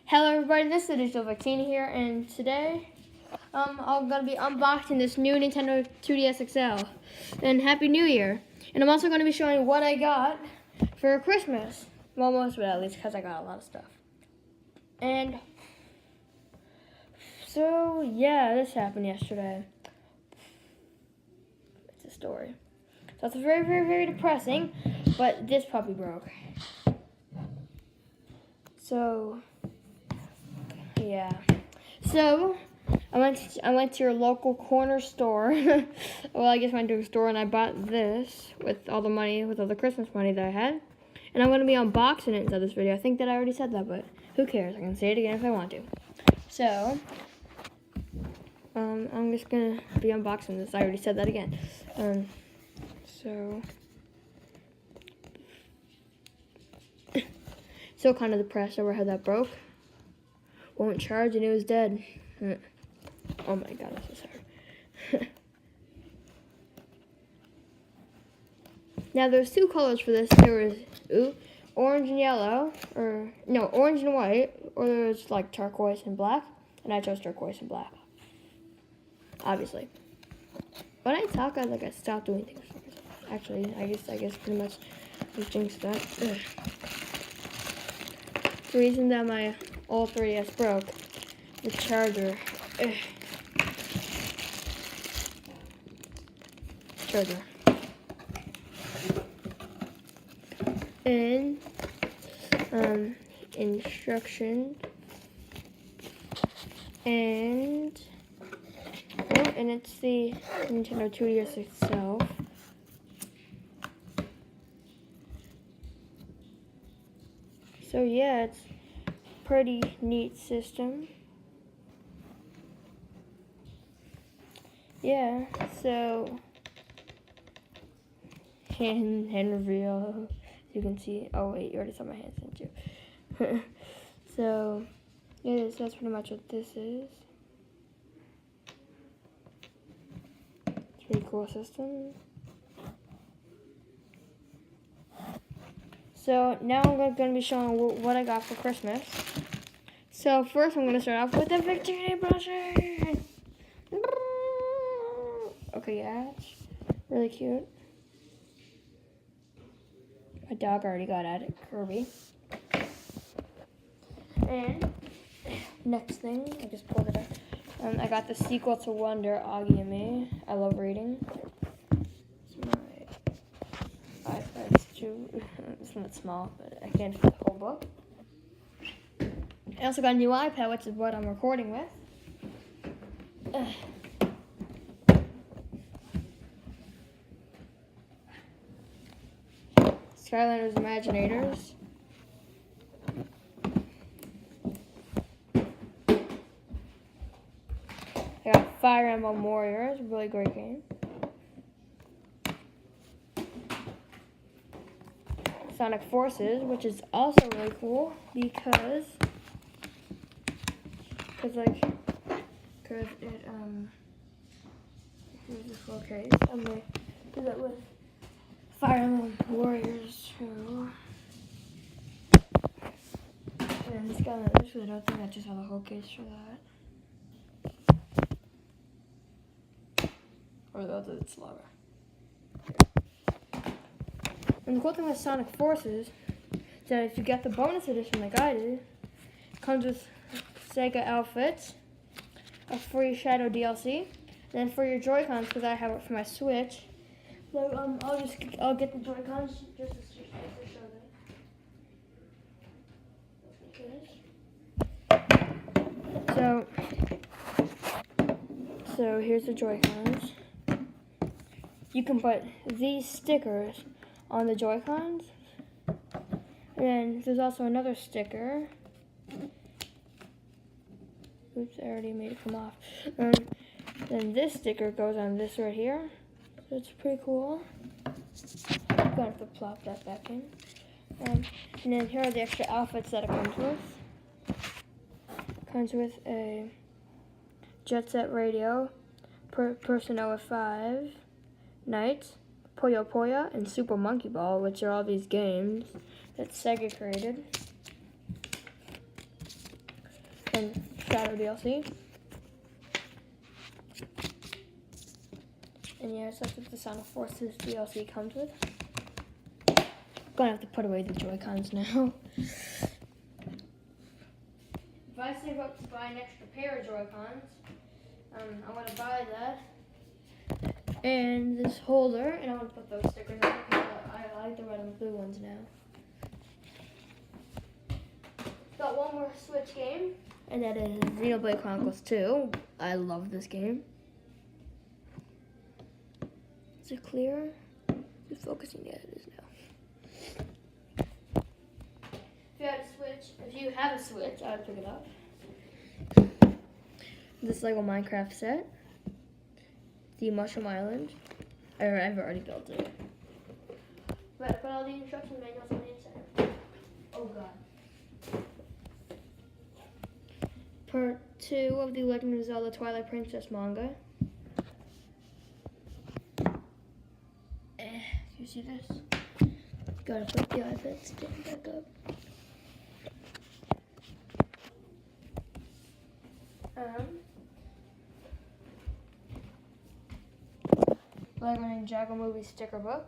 Hello everybody, this is Digital Vaccine here, and today I'm going to be unboxing this new Nintendo 2DS XL. And Happy New Year! And I'm also going to be showing what I got for Christmas. Well, most of it at least, because I got a lot of stuff. And so, yeah, this happened yesterday. It's a story. So it's very, very, very depressing, but this puppy broke. So... yeah. So I went to your local corner store. Well, I guess I went to a store and I bought this with all the Christmas money that I had. And I'm gonna be unboxing it inside this video. I think that I already said that, but who cares? I can say it again if I want to. So I'm just gonna be unboxing this. I already said that again. So kind of depressed over how that broke. Won't charge and it was dead. Oh my god, I'm so sorry. Now there's two colors for this. There was orange and yellow, or no, orange and white, or there's like turquoise and black, and I chose turquoise and black. Obviously. When I talk, I stop doing things. Actually, I guess pretty much I jinxed that. The reason that my old 3DS broke, the charger. Charger. And instruction. And it's the Nintendo 2DS itself. So yeah, it's pretty neat system. Yeah, so hand reveal. You can see. Oh wait, you already saw my hands, didn't you? So yeah, so that's pretty much what this is. It's a pretty cool system. So now I'm going to be showing what I got for Christmas. So first I'm going to start off with the Victory brochure. Okay, yeah, it's really cute. My dog already got at it, Kirby. And next thing, I just pulled it up. I got the sequel to Wonder, Augie and Me. I love reading. It's not small, but I can't fit the whole book. I also got a new iPad, which is what I'm recording with. Skylanders Imaginators. I got Fire Emblem Warriors, a really great game. Sonic Forces, which is also really cool because it here's the full case. I'm gonna do that with Fire Emblem Warriors too. And this guy, I don't think I just have a whole case for that. Or the other it's lower. And the cool thing with Sonic Forces is that if you get the bonus edition like I did, it comes with Sega outfits, a free Shadow DLC, and then for your Joy-Cons, because I have it for my Switch. So I'll get the Joy-Cons just to show them. So here's the Joy-Cons. You can put these stickers on the Joy-Cons. And then there's also another sticker. Oops, I already made it come off. Then this sticker goes on this right here. So it's pretty cool. I'm going to have to plop that back in. And then here are the extra outfits that it comes with. It comes with a Jet Set Radio, Persona 5, Knights, Puyo Puyo, and Super Monkey Ball, which are all these games that Sega created. and Shadow DLC. And yeah, so that's what the Sound of Forces DLC comes with. I'm gonna have to put away the Joy-Cons now. If I save up to buy an extra pair of Joy-Cons, I want to buy that. And this holder, and I want to put those stickers on because I like the red and blue ones now. Got one more Switch game, and that is Xenoblade Chronicles 2. I love this game. Is it clear? Is it focusing? Yeah, it is now. If you have a Switch, I would pick it up. This Lego Minecraft set. The Mushroom Island. I've already built it. But put all the instruction manuals on the inside. Oh god. Part 2 of the Legend of Zelda Twilight Princess manga. You see this? Gotta put the iPad stand back up. Lego Ninjago movie sticker book.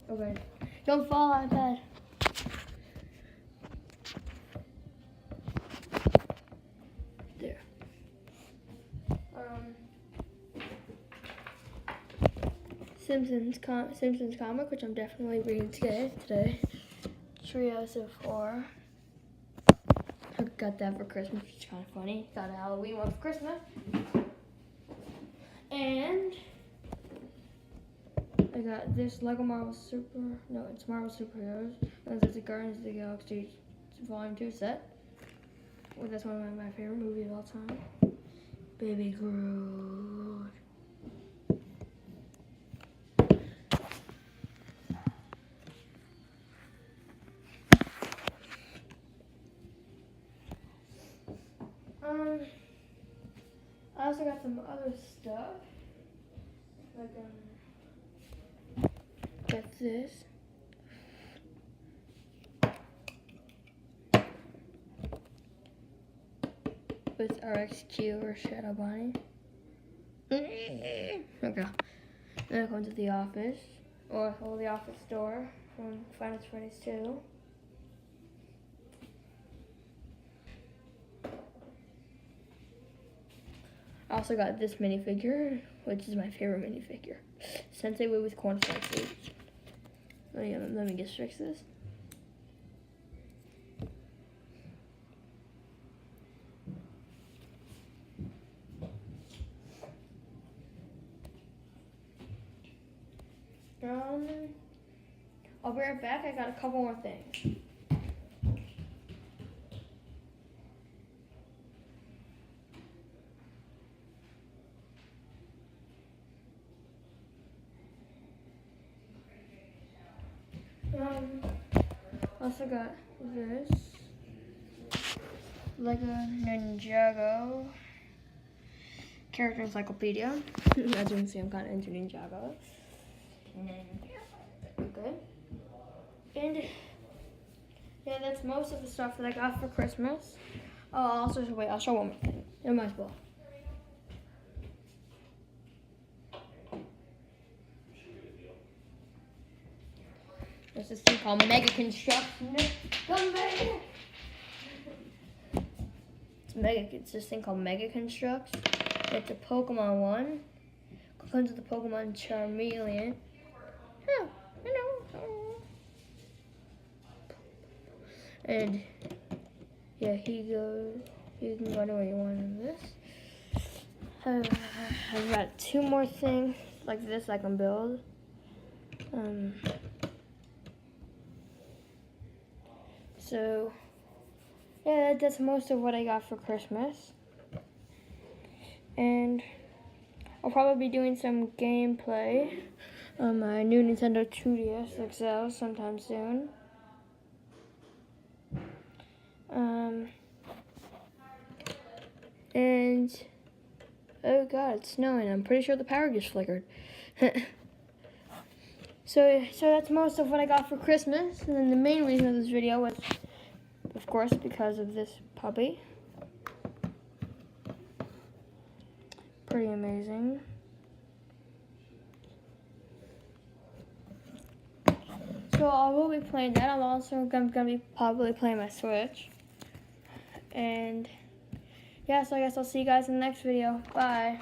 Okay. Don't fall, iPad. There. Simpsons comic, which I'm definitely reading today. Trios of 4. I got that for Christmas, which is kind of funny. Got a Halloween one for Christmas. And I got this Lego Marvel Superheroes. And there's a Guardians of the Galaxy Volume 2 set. Well, that's one of my favorite movies of all time. Baby Groot. I also got some other stuff, like got this. With RXQ or Shadow Bonnie. Okay. Then I come to the office, or the office store from Final Freddy's 2. I also got this minifigure, which is my favorite minifigure. Sensei Wu with cornstarch seeds. Let me just fix this. I'll be right back. I got a couple more things. Also got this Lego Ninjago character encyclopedia. As you can see, I'm kind of into Ninjago. Okay. And yeah, that's most of the stuff that I got for Christmas. Oh, I'll show one more thing. It might as well. There's this thing called Mega Construction. It's this thing called Mega Construct. It's a Pokemon one. It comes with the Pokemon Charmeleon. Oh, hello. And yeah, you can go anywhere you want in this. I've got 2 more things like this I can build. So yeah, that's most of what I got for Christmas. And I'll probably be doing some gameplay on my new Nintendo 2DS XL sometime soon. And oh god, it's snowing. I'm pretty sure the power just flickered. So that's most of what I got for Christmas. And then the main reason of this video was, of course, because of this puppy. Pretty amazing. So I will be playing that. I'm also going to be probably playing my Switch. And yeah, so I guess I'll see you guys in the next video. Bye.